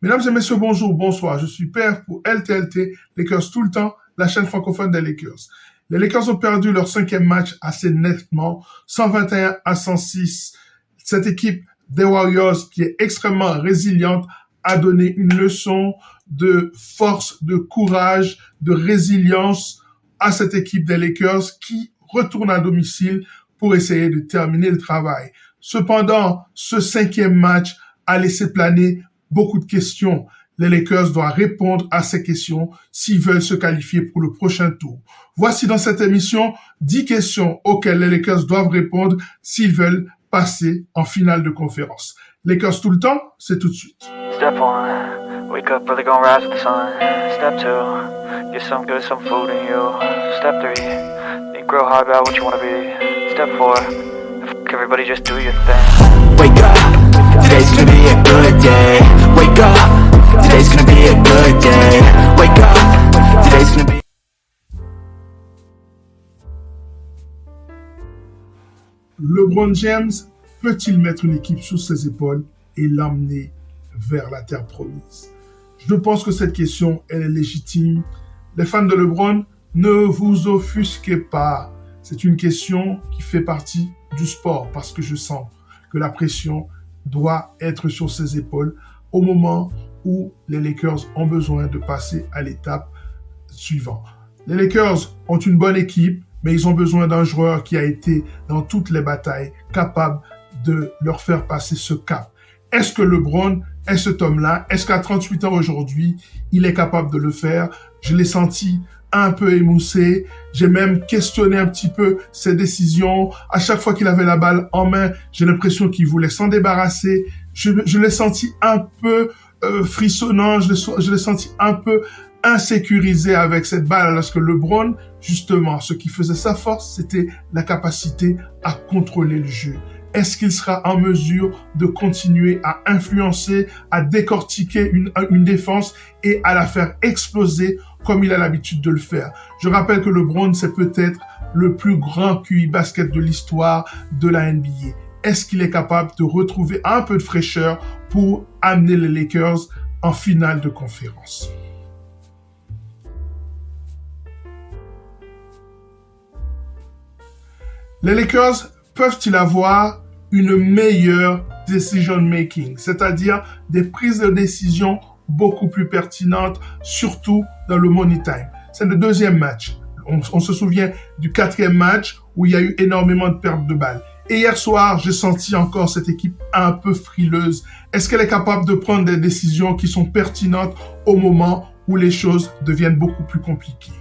Mesdames et messieurs, bonjour, bonsoir. Je suis Père pour LTLT, Lakers tout le temps, la chaîne francophone des Lakers. Les Lakers ont perdu leur 5e match assez nettement, 121-106. Cette équipe des Warriors, qui est extrêmement résiliente, a donné une leçon de force, de courage, de résilience à cette équipe des Lakers qui retourne à domicile pour essayer de terminer le travail. Cependant, ce 5e match a laissé planer beaucoup de questions. Les Lakers doivent répondre à ces questions s'ils veulent se qualifier pour le prochain tour. Voici dans cette émission 10 questions auxquelles les Lakers doivent répondre s'ils veulent passer en finale de conférence. Lakers tout le temps, c'est tout de suite. Step 1, wake up early, gonna rise with the sun. Step 2, get some good, some food in you. Step 3, think real hard about what you wanna be. Step 4, everybody just do your thing. Wake up, today's gonna be a good day. Wake up, today's gonna be a good day. Wake up, today's gonna be. LeBron James peut-il mettre une équipe sous ses épaules et l'emmener vers la terre promise? Je pense que cette question, elle est légitime. Les fans de LeBron, ne vous offusquez pas. C'est une question qui fait partie du sport parce que je sens que la pression doit être sur ses épaules au moment où les Lakers ont besoin de passer à l'étape suivante. Les Lakers ont une bonne équipe, mais ils ont besoin d'un joueur qui a été dans toutes les batailles, capable de leur faire passer ce cap. Est-ce que LeBron est cet homme-là? Est-ce qu'à 38 ans aujourd'hui, il est capable de le faire? Je l'ai senti un peu émoussé. J'ai même questionné un petit peu ses décisions. À chaque fois qu'il avait la balle en main, j'ai l'impression qu'il voulait s'en débarrasser. Je l'ai senti un peu frissonnant. Je l'ai senti un peu insécurisé avec cette balle, alors que LeBron, justement, ce qui faisait sa force, c'était la capacité à contrôler le jeu. Est-ce qu'il sera en mesure de continuer à influencer, à décortiquer une défense et à la faire exploser comme il a l'habitude de le faire? Je rappelle que LeBron, c'est peut-être le plus grand QI basket de l'histoire de la NBA. Est-ce qu'il est capable de retrouver un peu de fraîcheur pour amener les Lakers en finale de conférence? Les Lakers peuvent-ils avoir une meilleure decision making, c'est-à-dire des prises de décision beaucoup plus pertinentes, surtout dans le money time? C'est le 2e match. On se souvient du 4e match où il y a eu énormément de pertes de balles. Et hier soir, j'ai senti encore cette équipe un peu frileuse. Est-ce qu'elle est capable de prendre des décisions qui sont pertinentes au moment où les choses deviennent beaucoup plus compliquées?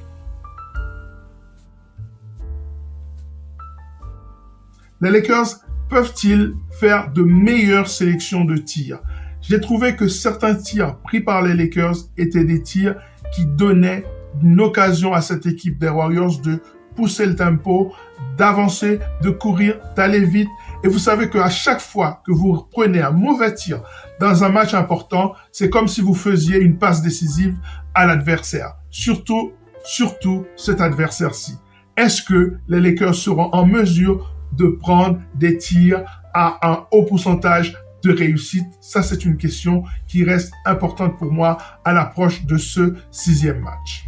Les Lakers peuvent-ils faire de meilleures sélections de tirs? J'ai trouvé que certains tirs pris par les Lakers étaient des tirs qui donnaient une occasion à cette équipe des Warriors de pousser le tempo, d'avancer, de courir, d'aller vite. Et vous savez qu'à chaque fois que vous prenez un mauvais tir dans un match important, c'est comme si vous faisiez une passe décisive à l'adversaire. Surtout cet adversaire-ci. Est-ce que les Lakers seront en mesure de prendre des tirs à un haut pourcentage de réussite? Ça, c'est une question qui reste importante pour moi à l'approche de ce 6e match.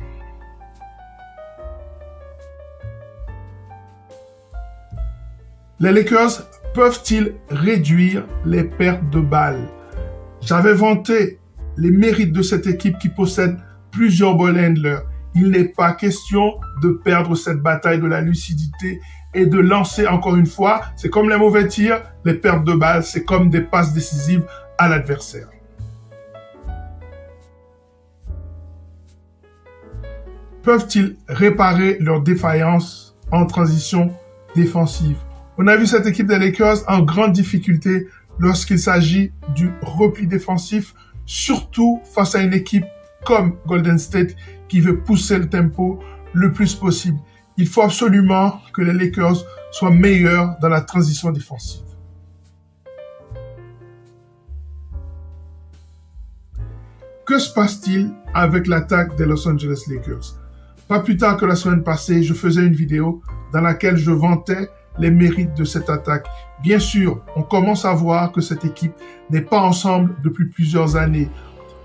Les Lakers peuvent-ils réduire les pertes de balles? J'avais vanté les mérites de cette équipe qui possède plusieurs ball handlers. Il n'est pas question de perdre cette bataille de la lucidité et de lancer encore une fois. C'est comme les mauvais tirs, les pertes de balles, c'est comme des passes décisives à l'adversaire. Peuvent-ils réparer leurs défaillances en transition défensive? On a vu cette équipe des Lakers en grande difficulté lorsqu'il s'agit du repli défensif, surtout face à une équipe comme Golden State qui veut pousser le tempo le plus possible. Il faut absolument que les Lakers soient meilleurs dans la transition défensive. Que se passe-t-il avec l'attaque des Los Angeles Lakers? Pas plus tard que la semaine passée, je faisais une vidéo dans laquelle je vantais les mérites de cette attaque. Bien sûr, on commence à voir que cette équipe n'est pas ensemble depuis plusieurs années.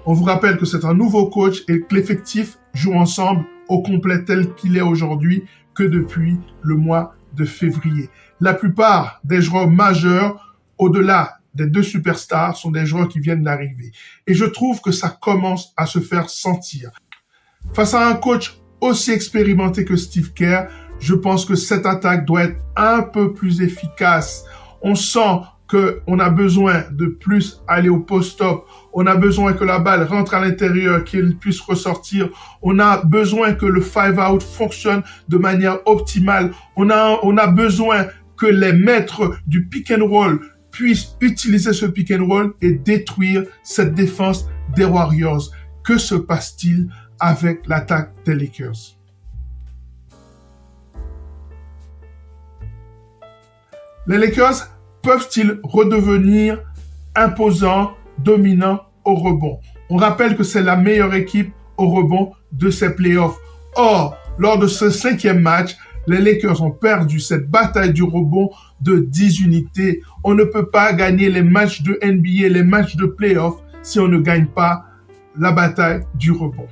On vous rappelle que c'est un nouveau coach et que l'effectif joue ensemble au complet tel qu'il est aujourd'hui que depuis le mois de février. La plupart des joueurs majeurs, au-delà des 2 superstars, sont des joueurs qui viennent d'arriver. Et je trouve que ça commence à se faire sentir. Face à un coach aussi expérimenté que Steve Kerr, je pense que cette attaque doit être un peu plus efficace. On sent qu'on a besoin de plus aller au post-up. On a besoin que la balle rentre à l'intérieur, qu'elle puisse ressortir. On a besoin que le 5-out fonctionne de manière optimale. On a besoin que les maîtres du pick and roll puissent utiliser ce pick and roll et détruire cette défense des Warriors. Que se passe-t-il avec l'attaque des Lakers? Les Lakers peuvent-ils redevenir imposants, dominants au rebond? On rappelle que c'est la meilleure équipe au rebond de ces playoffs. Or, lors de ce 5e match, les Lakers ont perdu cette bataille du rebond de 10 unités. On ne peut pas gagner les matchs de NBA, les matchs de playoffs, si on ne gagne pas la bataille du rebond.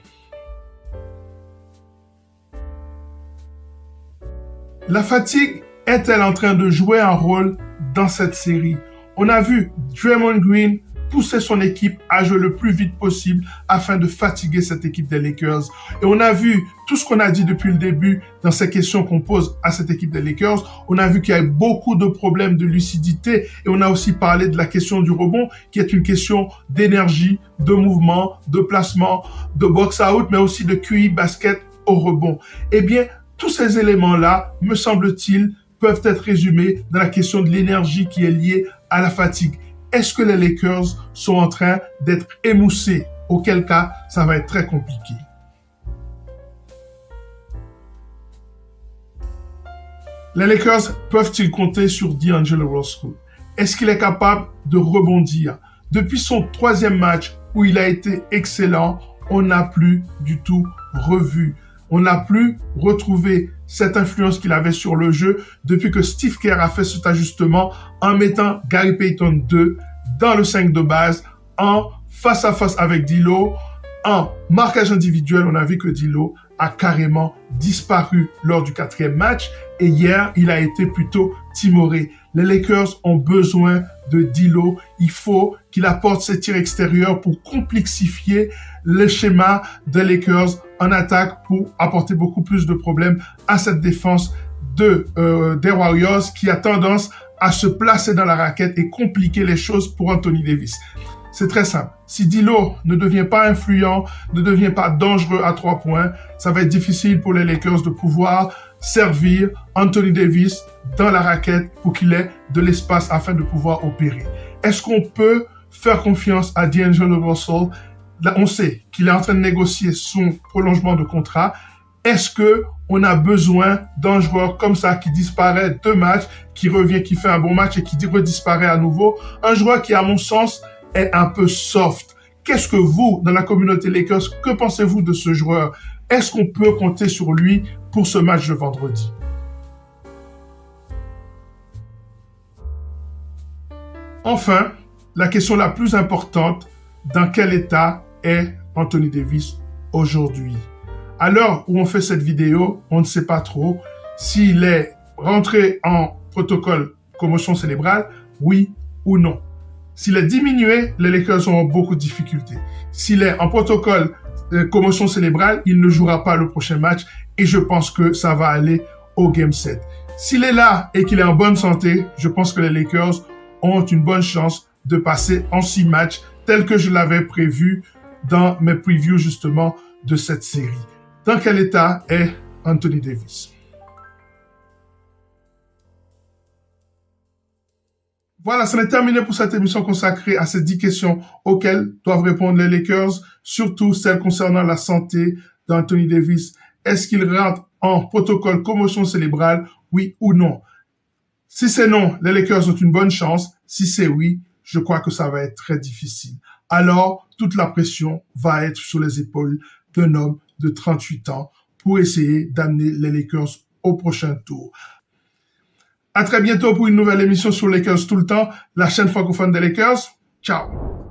La fatigue est-elle en train de jouer un rôle dans cette série? On a vu Draymond Green pousser son équipe à jouer le plus vite possible afin de fatiguer cette équipe des Lakers. Et on a vu tout ce qu'on a dit depuis le début dans ces questions qu'on pose à cette équipe des Lakers. On a vu qu'il y a beaucoup de problèmes de lucidité et on a aussi parlé de la question du rebond qui est une question d'énergie, de mouvement, de placement, de box-out, mais aussi de QI basket au rebond. Eh bien, tous ces éléments-là, me semble-t-il, peuvent être résumés dans la question de l'énergie qui est liée à la fatigue. Est-ce que les Lakers sont en train d'être émoussés? Auquel cas, ça va être très compliqué. Les Lakers peuvent-ils compter sur D'Angelo Russell? Est-ce qu'il est capable de rebondir? Depuis son 3e match où il a été excellent, on n'a plus du tout revu. On n'a plus retrouvé cette influence qu'il avait sur le jeu depuis que Steve Kerr a fait cet ajustement en mettant Gary Payton 2 dans le 5 de base, en face à face avec D'Lo, en marquage individuel. On a vu que D'Lo a carrément disparu lors du 4e match et hier, il a été plutôt timoré. Les Lakers ont besoin de D'Lo. Il faut qu'il apporte ses tirs extérieurs pour complexifier le schéma des Lakers en attaque pour apporter beaucoup plus de problèmes à cette défense des Warriors qui a tendance à se placer dans la raquette et compliquer les choses pour Anthony Davis. C'est très simple. Si D'Lo ne devient pas influent, ne devient pas dangereux à 3 points, ça va être difficile pour les Lakers de pouvoir servir Anthony Davis dans la raquette pour qu'il ait de l'espace afin de pouvoir opérer. Est-ce qu'on peut faire confiance à D'Angelo Russell? Là, on sait qu'il est en train de négocier son prolongement de contrat. Est-ce que on a besoin d'un joueur comme ça qui disparaît 2 matchs, qui revient, qui fait un bon match et qui redisparaît à nouveau? Un joueur qui, à mon sens, est un peu soft. Qu'est-ce que vous, dans la communauté Lakers, que pensez-vous de ce joueur? Est-ce qu'on peut compter sur lui pour ce match de vendredi? Enfin, la question la plus importante, dans quel état est Anthony Davis aujourd'hui? À l'heure où on fait cette vidéo, on ne sait pas trop s'il est rentré en protocole commotion cérébrale, oui ou non. S'il est diminué, les Lakers auront beaucoup de difficultés. S'il est en protocole commotion cérébrale, il ne jouera pas le prochain match et je pense que ça va aller au Game 7. S'il est là et qu'il est en bonne santé, je pense que les Lakers ont une bonne chance de passer en 6 matchs tel que je l'avais prévu dans mes previews justement de cette série. Dans quel état est Anthony Davis? Voilà, c'en est terminé pour cette émission consacrée à ces 10 questions auxquelles doivent répondre les Lakers, surtout celles concernant la santé d'Anthony Davis. Est-ce qu'il rentre en protocole commotion cérébrale, oui ou non? Si c'est non, les Lakers ont une bonne chance. Si c'est oui, je crois que ça va être très difficile. Alors, toute la pression va être sur les épaules d'un homme de 38 ans pour essayer d'amener les Lakers au prochain tour. À très bientôt pour une nouvelle émission sur Lakers tout le temps, la chaîne francophone des Lakers. Ciao!